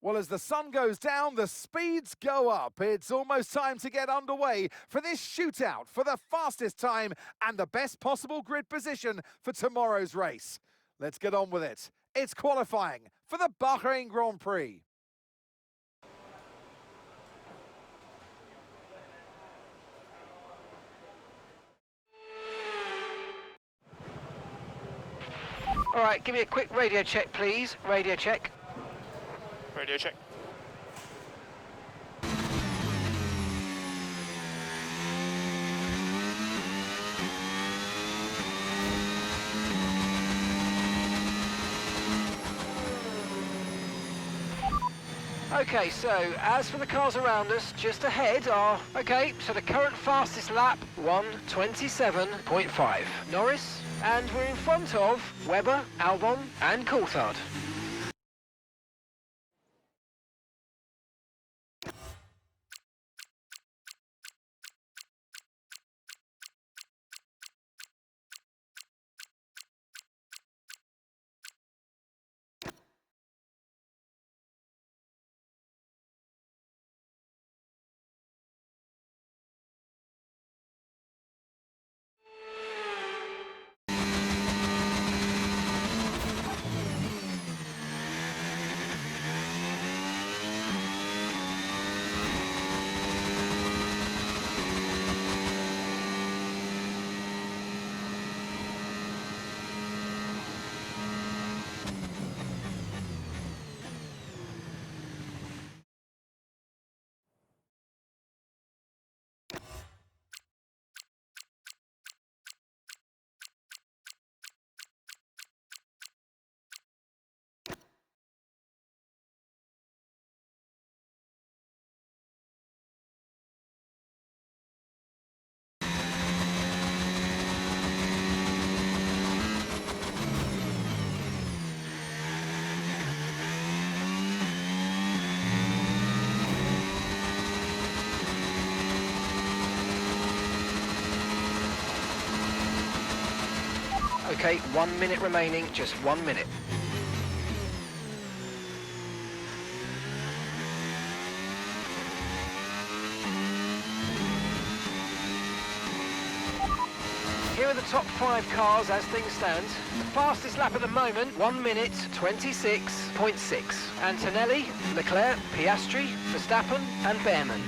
Well, as the sun goes down, the speeds go up. It's almost time to get underway for this shootout for the fastest time and the best possible grid position for tomorrow's race. Let's get on with it. It's qualifying for the Bahrajn Grand Prix. All right, give me a quick radio check, please. Radio check. Radio check. Okay, so as for the cars around us, just ahead are, okay, so the current fastest lap, 1:27.5. Norris, and we're in front of Webber, Albon, and Coulthard. Okay, 1 minute remaining, just 1 minute. Here are the top 5 cars as things stand. The fastest lap at the moment, 1:26.6. Antonelli, Leclerc, Piastri, Verstappen and Behrman.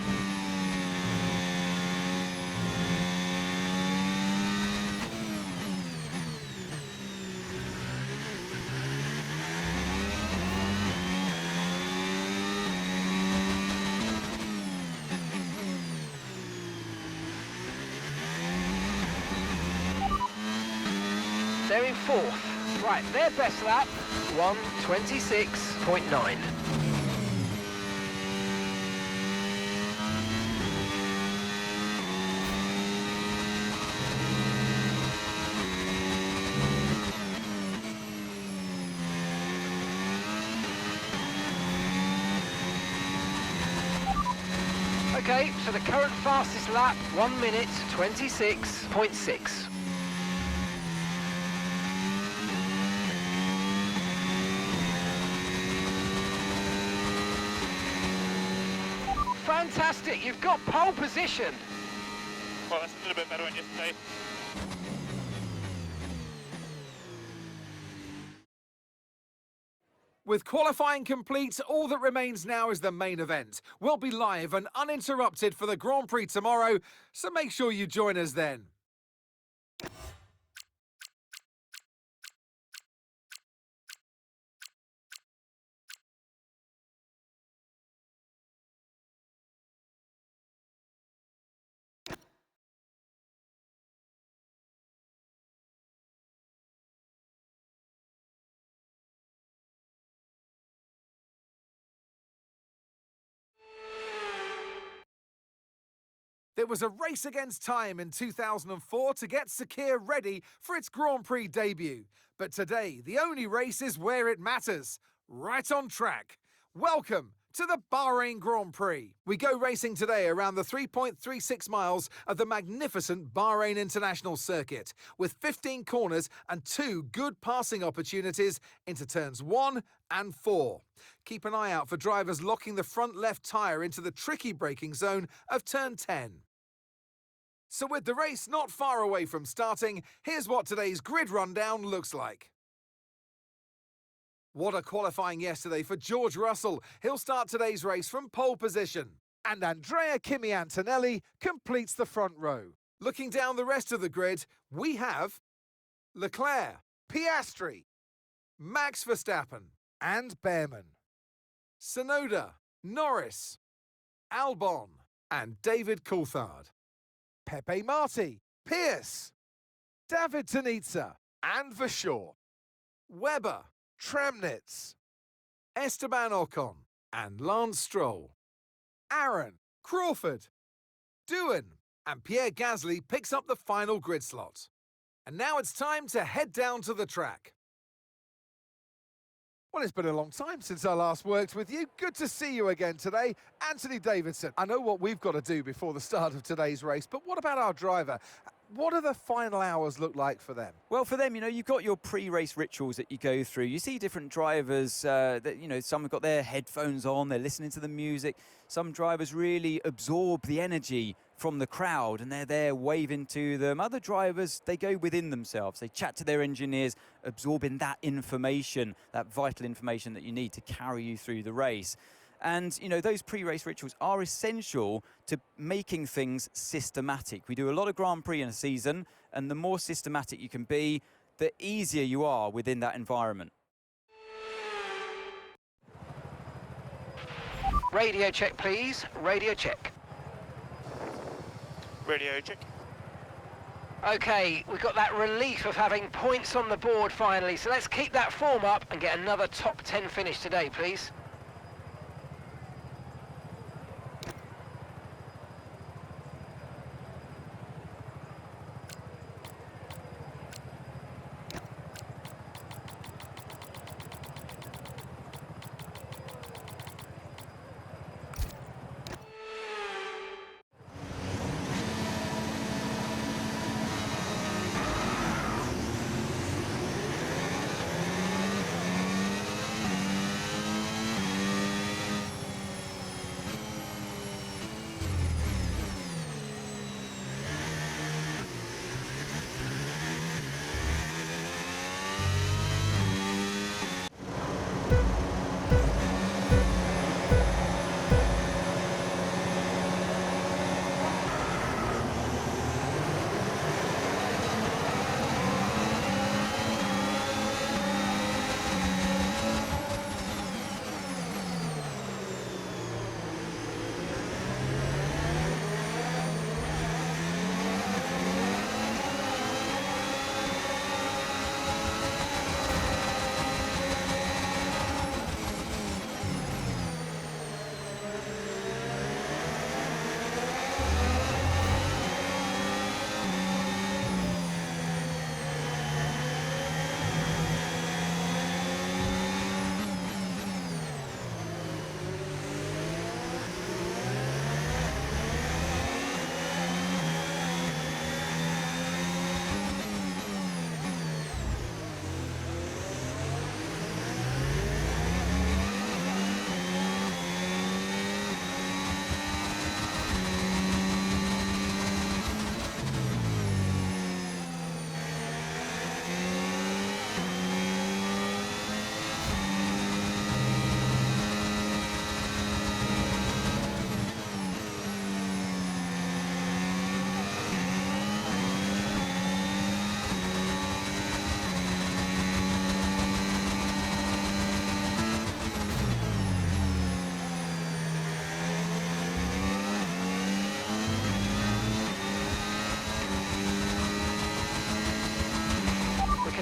They're in 4th. Right, their best lap, 1:26.9. Okay, so the current fastest lap, 1:26.6. Fantastic, you've got pole position. Well, that's a little bit better than yesterday. With qualifying complete, all that remains now is the main event. We'll be live and uninterrupted for the Grand Prix tomorrow, so make sure you join us then. There was a race against time in 2004 to get Sakir ready for its Grand Prix debut. But today, the only race is where it matters, right on track. Welcome to the Bahrajn Grand Prix. We go racing today around the 3.36 miles of the magnificent Bahrajn International Circuit, with 15 corners and 2 good passing opportunities into turns 1 and 4. Keep an eye out for drivers locking the front left tyre into the tricky braking zone of turn 10. So with the race not far away from starting, here's what today's grid rundown looks like. What a qualifying yesterday for George Russell. He'll start today's race from pole position. And Andrea Kimi Antonelli completes the front row. Looking down the rest of the grid, we have Leclerc, Piastri, Max Verstappen, and Behrman. Tsunoda, Norris, Albon, and David Coulthard. Pepe Marti, Pierce, David Tonizza, and Verschoor. Webber, Tramnitz, Esteban Ocon, and Lance Stroll. Aaron, Crawford, Doohan, and Pierre Gasly picks up the final grid slot. And now it's time to head down to the track. Well, it's been a long time since I last worked with you. Good to see you again today. Anthony Davidson, I know what we've got to do before the start of today's race, but what about our driver? What do the final hours look like for them? Well, for them, you've got your pre-race rituals that you go through. You see different drivers that, some have got their headphones on, they're listening to the music. Some drivers really absorb the energy from the crowd and they're there waving to them. Other drivers, they go within themselves. They chat to their engineers, absorbing that information, that vital information that you need to carry you through the race. And, those pre-race rituals are essential to making things systematic. We do a lot of Grand Prix in a season, and the more systematic you can be, the easier you are within that environment. Radio check, please. Radio check. Radio check. Okay, we've got that relief of having points on the board finally, so let's keep that form up and get another top 10 finish today, please.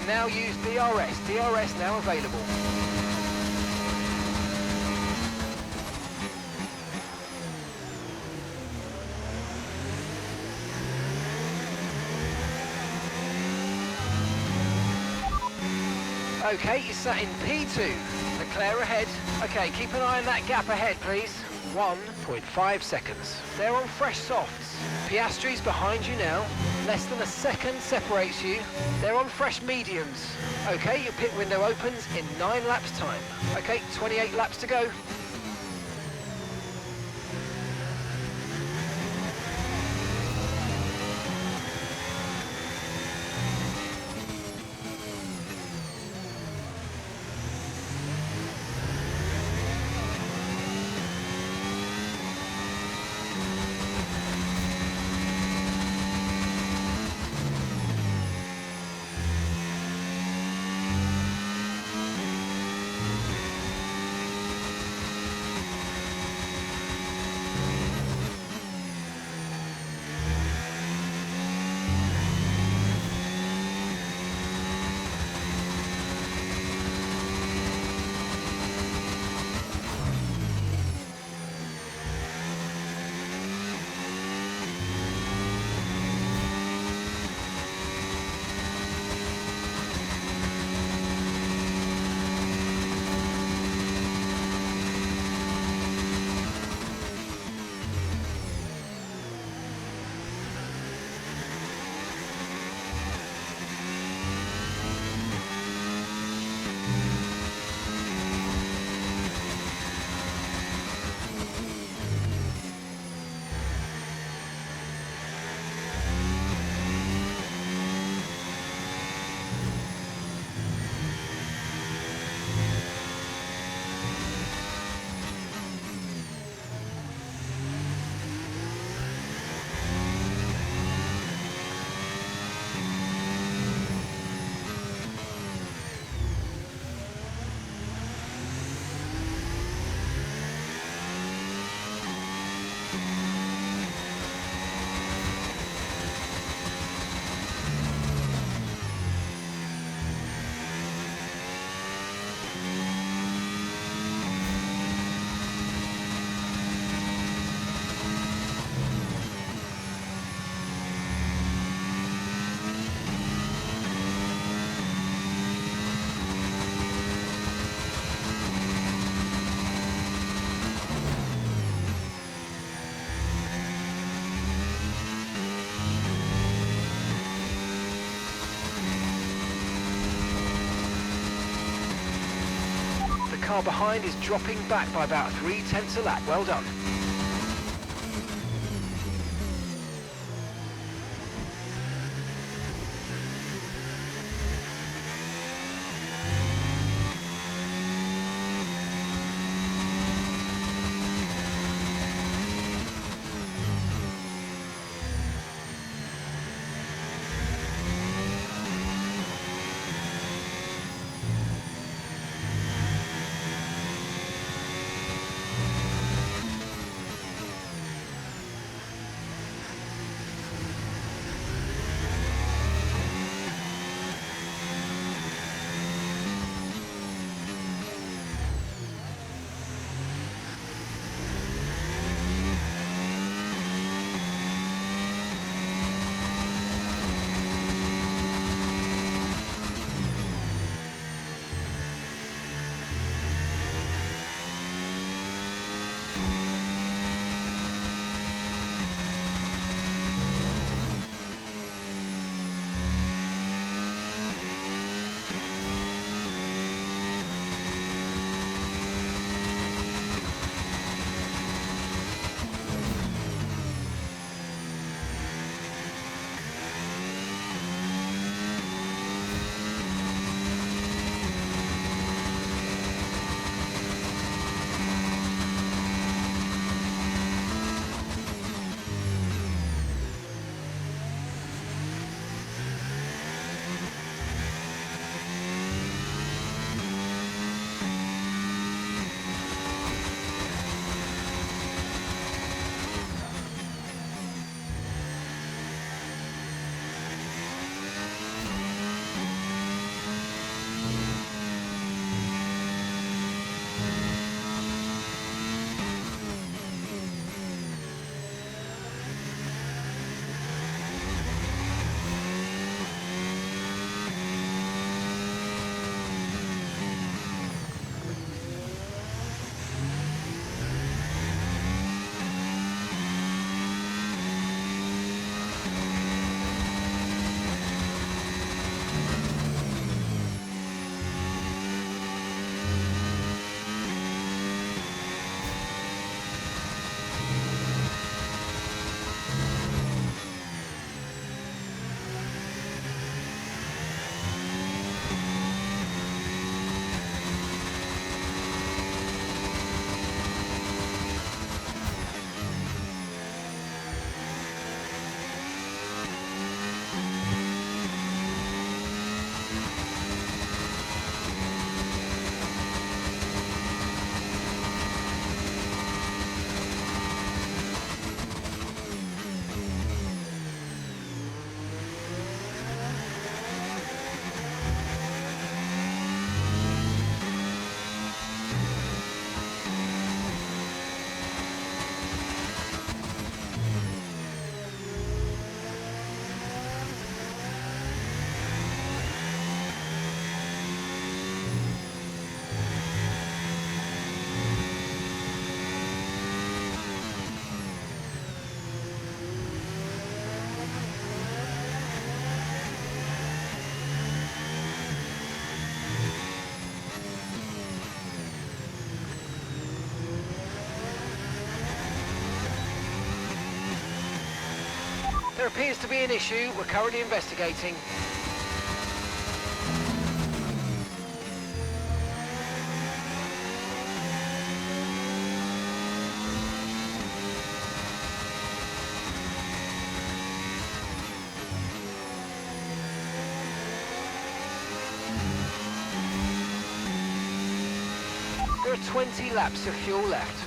Now use DRS. DRS now available. Okay, you're sat in P2. The Claire ahead. Okay, keep an eye on that gap ahead, please. 1.5 seconds. They're on fresh softs. Piastri's behind you now. Less than a second separates you. They're on fresh mediums. Okay, your pit window opens in 9 laps time. Okay, 28 laps to go. Car behind is dropping back by about 0.3 a lap. Well done. There appears to be an issue. We're currently investigating. There are 20 laps of fuel left.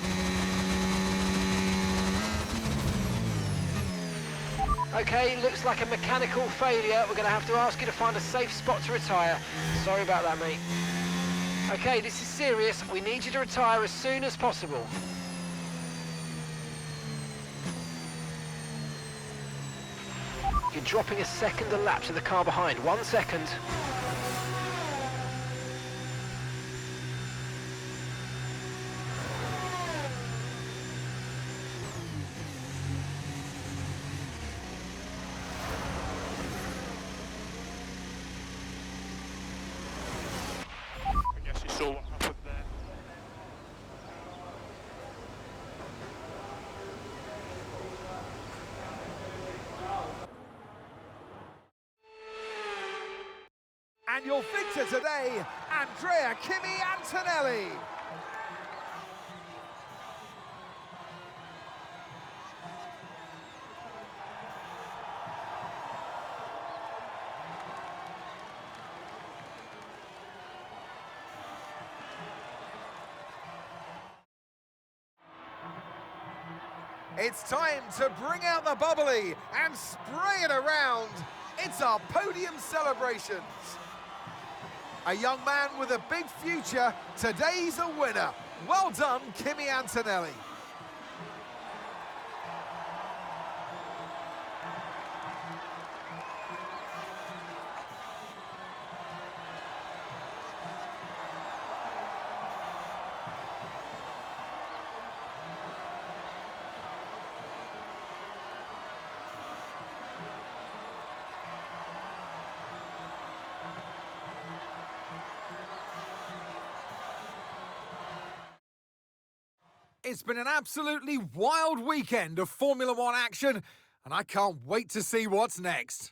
Okay, looks like a mechanical failure. We're going to have to ask you to find a safe spot to retire. Sorry about that, mate. Okay, this is serious. We need you to retire as soon as possible. You're dropping a second a lap to the car behind. 1 second. I guess you saw what happened there. And your victor today, Andrea Kimi Antonelli. It's time to bring out the bubbly and spray it around. It's our podium celebrations. A young man with a big future, today's a winner. Well done, Kimi Antonelli. It's been an absolutely wild weekend of Formula One action, and I can't wait to see what's next.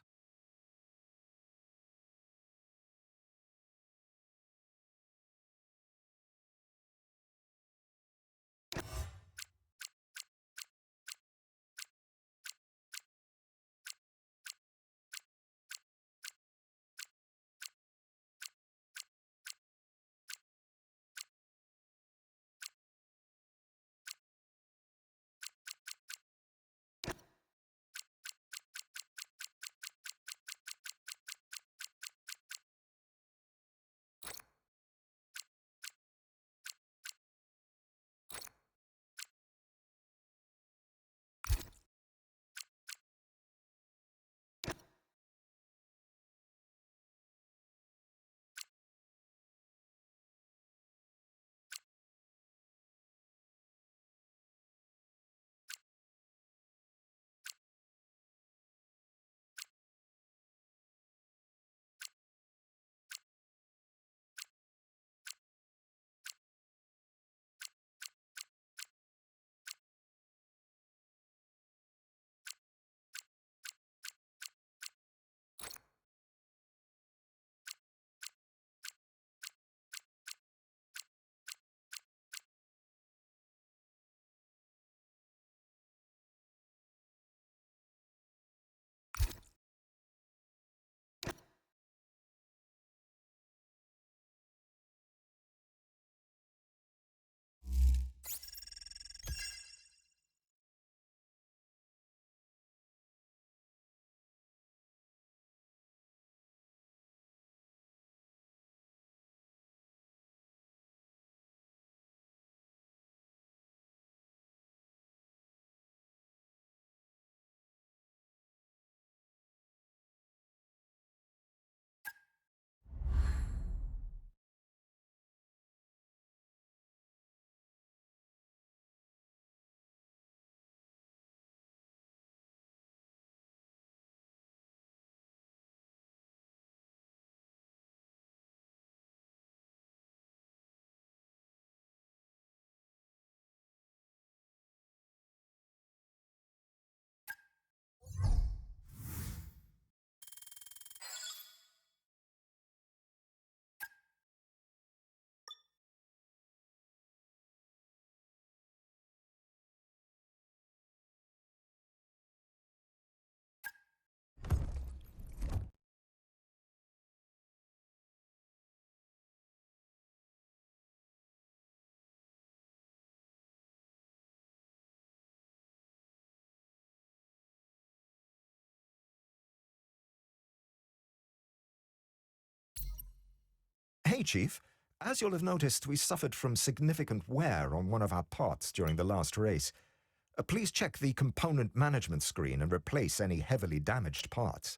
me, Chief. As you'll have noticed, we suffered from significant wear on one of our parts during the last race. Please check the component management screen and replace any heavily damaged parts.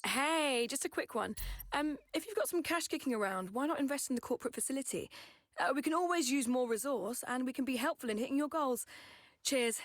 Hey, just a quick one. If you've got some cash kicking around, why not invest in the corporate facility? We can always use more resource, and we can be helpful in hitting your goals. Cheers.